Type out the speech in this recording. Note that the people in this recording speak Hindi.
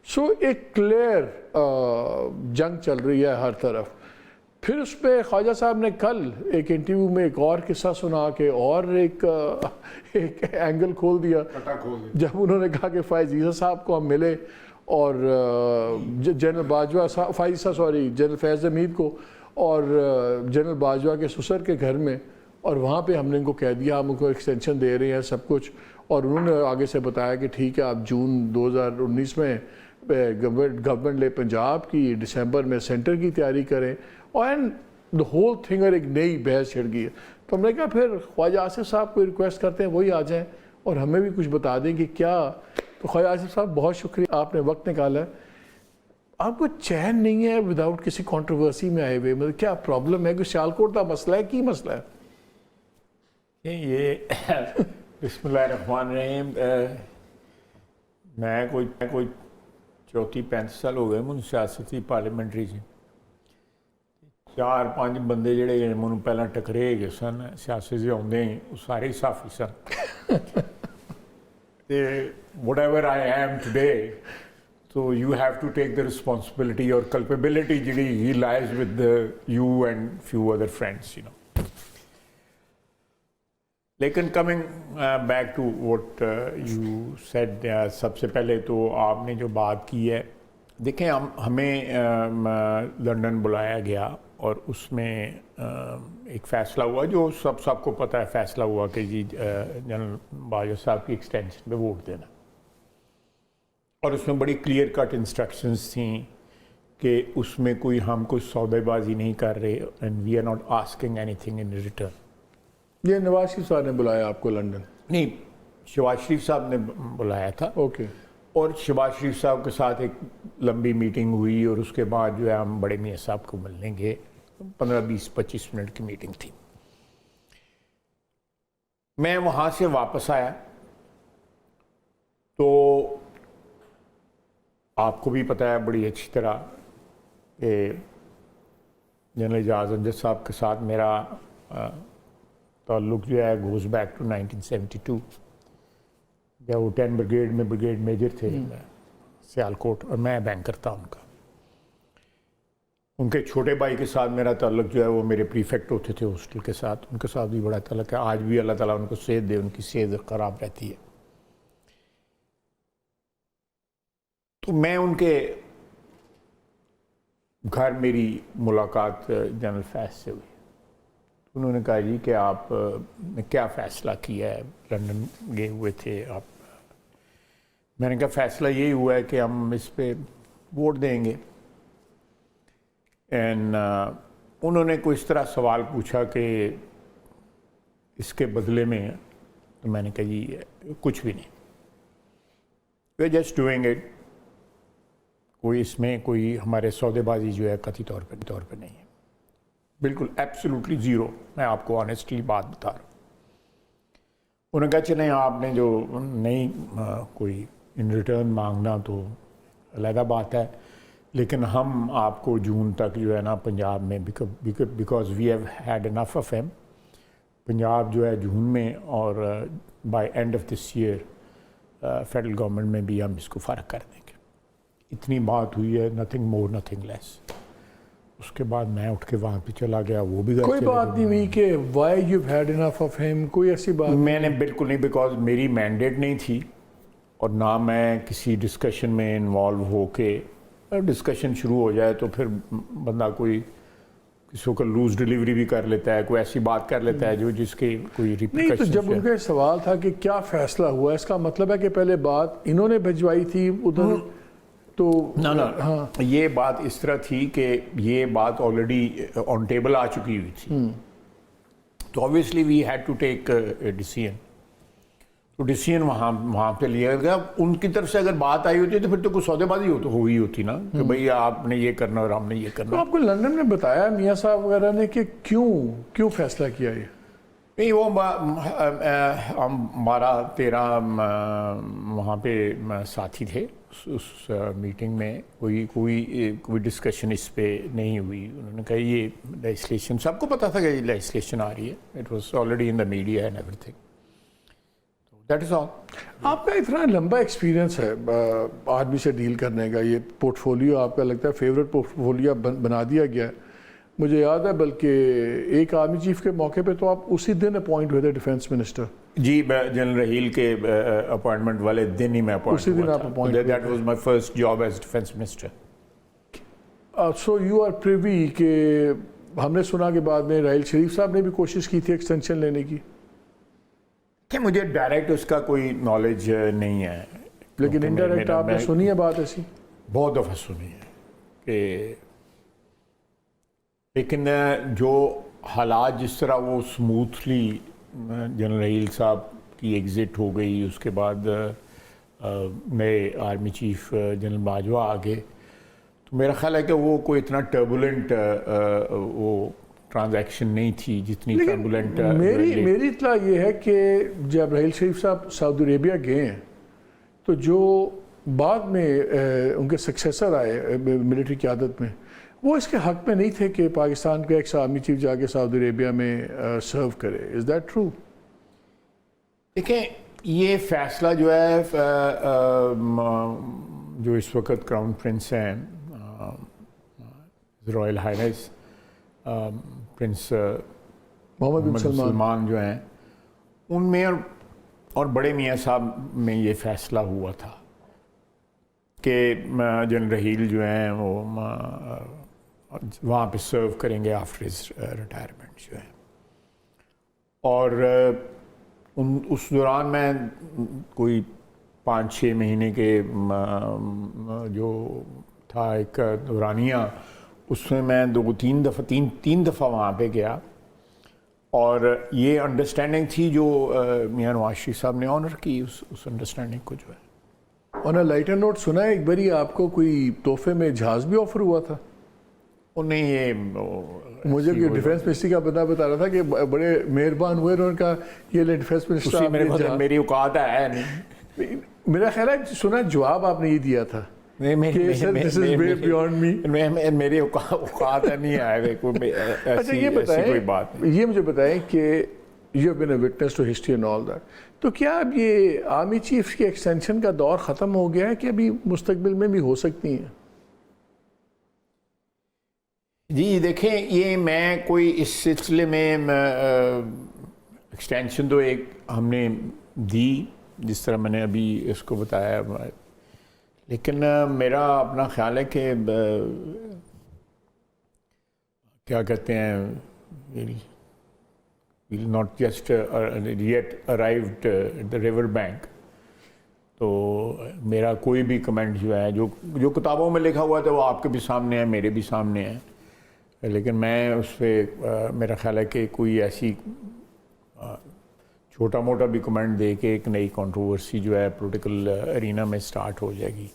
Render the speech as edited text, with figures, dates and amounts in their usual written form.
सो एक क्लियर जंग चल रही है हर तरफ। फिर उस पर ख्वाजा साहब ने कल एक इंटरव्यू में एक और किस्सा सुना के और एक एंगल खोल दिया जब उन्होंने कहा कि फ़ाइज़ ईसा साहब को हम मिले और जनरल बाजवा जनरल फैज़ हमीद को और जनरल बाजवा के ससुर के घर में, और वहाँ पे हमने इनको कह दिया हम उनको एक्सटेंशन दे रहे हैं सब कुछ, और उन्होंने आगे से बताया कि ठीक है आप जून 2019 में गवर्नमेंट ले पंजाब की, दिसंबर में सेंटर की तैयारी करें, और द होल थिंग और एक नई बहस छिड़ गई है। तो हमने कहा फिर ख्वाजा आसिफ साहब को रिक्वेस्ट करते हैं वही आ जाएं और हमें भी कुछ बता दें कि क्या। तो ख्वाजा आसिफ साहब बहुत शुक्रिया, आपने वक्त निकाला है। आपको चैन नहीं है विदाउट किसी कंट्रोवर्सी में आए हुए, मतलब क्या प्रॉब्लम है? कि सियालकोट का मसला है, की मसला है ये बिस्मिल्लाहिर्रहमानिर्रहीम। मैं कोई 34-35 साल हो गए मैं सियासती पार्लीमेंट्री च। 4-5 बंदे ਜਿਹੜੇ ਮੈਨੂੰ ਪਹਿਲਾਂ ਟਕਰੇ ਗਏ ਸਨ ਸਿਆਸਤ 'ਚ ਆਉਂਦੇ ਉਹ ਸਾਰੇ ਹੀ ਸਾਫੀ ਸਨ ਤੇ whatever I am today, so you have to take the responsibility or culpability ਜਿਹੜੀ he lies with you and few other friends, you know. लेकिन coming back to what you said, सबसे पहले तो आपने जो बात की है, देखें हमें लंदन बुलाया गया और उसमें एक फ़ैसला हुआ जो सबको पता है। फ़ैसला हुआ कि जी जनरल बाजवा साहब की एक्सटेंशन पे वोट देना, और उसमें बड़ी क्लियर कट इंस्ट्रक्शंस थी कि उसमें हम कोई सौदेबाजी नहीं कर रहे and we are not asking anything in return. ये नवाज शरीफ साहब ने बुलाया आपको लंदन? नहीं, शहबाज शरीफ साहब ने बुलाया था। ओके। और शहबाज शरीफ साहब के साथ एक लंबी मीटिंग हुई और उसके बाद जो है हम बड़े मियाँ साहब को मिलने गए। 15-20-25 मिनट की मीटिंग थी। मैं वहाँ से वापस आया तो आपको भी पता है बड़ी अच्छी तरह कि जनरल एजाज अमजद साहब के साथ मेरा ताल्लुक जो है गोज़ बैक टू 1972, जब वो 10 ब्रिगेड में ब्रिगेड मेजर थे सियालकोट, और मैं बैंकर था उनका। उनके छोटे भाई के साथ मेरा ताल्लुक जो है वो मेरे प्रीफेक्ट होते थे हॉस्टल के साथ, उनके साथ भी बड़ा ताल्लुक है। आज भी अल्लाह ताला उनको सेहत दे, उनकी सेहत ख़राब रहती है। तो मैं उनके घर मेरी मुलाकात जनरल फैज़ से हुई। उन्होंने कहा जी कि आप ने क्या फ़ैसला किया है, लंदन गए हुए थे आप। मैंने कहा फ़ैसला यही हुआ है कि हम इस पे वोट देंगे। एंड उन्होंने कोई इस तरह सवाल पूछा कि इसके बदले में, तो मैंने कहा जी कुछ भी नहीं, वे जस्ट डूइंग इट। कोई इसमें कोई हमारे सौदेबाजी जो है कथित तौर पे नहीं है, बिल्कुल एब्सोल्युटली ज़ीरो। मैं आपको ऑनेस्टली बात बता रहा हूँ। उन्होंने कहा चलें आपने जो नहीं कोई इन रिटर्न मांगना तो अलग बात है, लेकिन हम आपको जून तक जो है ना पंजाब में, because we have had enough of him, Punjab जो है जून में और by end of this year federal government में भी हम इसको फ़र्क कर देंगे। इतनी बात हुई है, नथिंग मोर नथिंग लेस। उसके बाद मैं उठ के वहाँ पे चला गया। वो भी कोई बात नहीं हुई कि why you had enough of him, कोई ऐसी बात? मैंने बिल्कुल नहीं, बिकॉज मेरी मैंडेट नहीं थी और ना मैं किसी डिस्कशन में इन्वॉल्व हो के, डिस्कशन शुरू हो जाए तो फिर बंदा कोई किसी को लूज डिलीवरी भी कर लेता है, कोई ऐसी बात कर लेता है जो जिसके कोई नहीं। तो जब उनका सवाल था कि क्या फ़ैसला हुआ, इसका मतलब है कि पहले बात इन्होंने भिजवाई थी उधर, तो ना हाँ, ये बात इस तरह थी कि ये बात ऑलरेडी ऑन टेबल आ चुकी हुई थी। तो obviously we had to take decision. तो डिसीजन वहाँ पे लिया गया। उनकी तरफ से अगर बात आई होती तो फिर तो कुछ सौदेबाजी हो ही होती ना, कि भाई आपने ये करना और हमने ये करना। तो आपको लंदन में बताया मियाँ साहब वगैरह ने कि क्यों फैसला किया ये? नहीं, वो हमारा 13 वहाँ पे साथी थे उस मीटिंग में। कोई डिस्कशन इस पे नहीं हुई। उन्होंने कहा ये लेजिस्लेशन, सबको पता था कि ये लेजिस्लेशन आ रही है, it was already in the media and everything. That is all. आपका इतना लंबा एक्सपीरियंस है आर्मी से डील करने का, ये पोर्टफोलियो आपका लगता है फेवरेट पोर्टफोलियो बना दिया गया है। मुझे याद है बल्कि एक आर्मी चीफ के मौके पे तो आप उसी दिन अपॉइंट हुए थे डिफेंस मिनिस्टर। जी, जनरल रहील के अपॉइंटमेंट वाले दिन ही मैं अपॉइंट उसी दिन आप appoint हुए that was my first job as defence minister. So you are privy के हमने सुना के बाद में राहिल शरीफ साहब ने भी कोशिश की थी एक्सटेंशन लेने की, कि मुझे डायरेक्ट उसका कोई नॉलेज नहीं है, लेकिन इनडायरेक्ट आपने सुनी है बात ऐसी? बहुत दफ़ा सुनी है कि, लेकिन जो हालात जिस तरह वो स्मूथली जनरल रहील साहब की एग्ज़िट हो गई, उसके बाद नए आर्मी चीफ जनरल बाजवा आ गए, तो मेरा ख्याल है कि वो कोई इतना टर्बुलेंट वो ट्रांजैक्शन नहीं थी जितनी टर्बुलेंट मेरी इत्तला ये है कि जब राहिल शरीफ साहब सऊदी अरेबिया गए हैं तो जो बाद में उनके सक्सेसर आए मिलिट्री क़यादत में, वो इसके हक में नहीं थे कि पाकिस्तान का एक्स आर्मी चीफ जाके सऊदी अरेबिया में सर्व करे। Is that true? देखें, ये फैसला जो है जो इस वक्त क्राउन प्रिंस हैं, रॉयल हाइनेस प्रिंस मोहम्मद बिन सलमान जो हैं, उनमें और बड़े मियाँ साहब में ये फैसला हुआ था कि जनरल रहील जो हैं वो वहाँ पे सर्व करेंगे आफ्टर हिज रिटायरमेंट जो है। और उस दौरान मैं कोई 5-6 महीने के जो था एक दौरानिया, उसमें मैं 2-3 दफ़ा तीन दफ़ा वहाँ पे गया, और ये अंडरस्टैंडिंग थी जो मियां नवाज शरीफ साहब ने ऑनर की उस अंडरस्टैंडिंग को जो है। ऑन अ लाइटर नोट, सुना है एक बारी आपको कोई तोहफे में जहाज़ भी ऑफर हुआ था? उन्हें ये मुझे ये डिफेंस मिनिस्ट्री का बंदा बता रहा था कि बड़े मेहरबान हुए, उन्होंने कहा ये ले डिफेंस मिनिस्टर मेरी औकात है नहीं। मेरा ख्याल है सुना जवाब आपने ये दिया था मेरी औकात नहीं है कोई। अच्छा ये बताएं, ये मुझे बताएं कि you have been a witness to history and all that, तो क्या अब ये आर्मी चीफ के एक्सटेंशन का दौर ख़त्म हो गया है कि अभी मुस्तकबिल में भी हो सकती हैं? जी देखें, ये मैं कोई इस सिलसिले में एक्सटेंशन तो एक हमने दी जिस तरह मैंने अभी इसको बताया, लेकिन मेरा अपना ख्याल है कि क्या कहते हैं, will not just yet arrived at the river bank. तो मेरा कोई भी कमेंट जो है, जो किताबों में लिखा हुआ था वो आपके भी सामने है, मेरे भी सामने है, लेकिन मैं उस पर मेरा ख्याल है कि कोई ऐसी छोटा मोटा भी कमेंट दे के एक नई कंट्रोवर्सी जो है पॉलिटिकल अरीना में स्टार्ट हो जाएगी।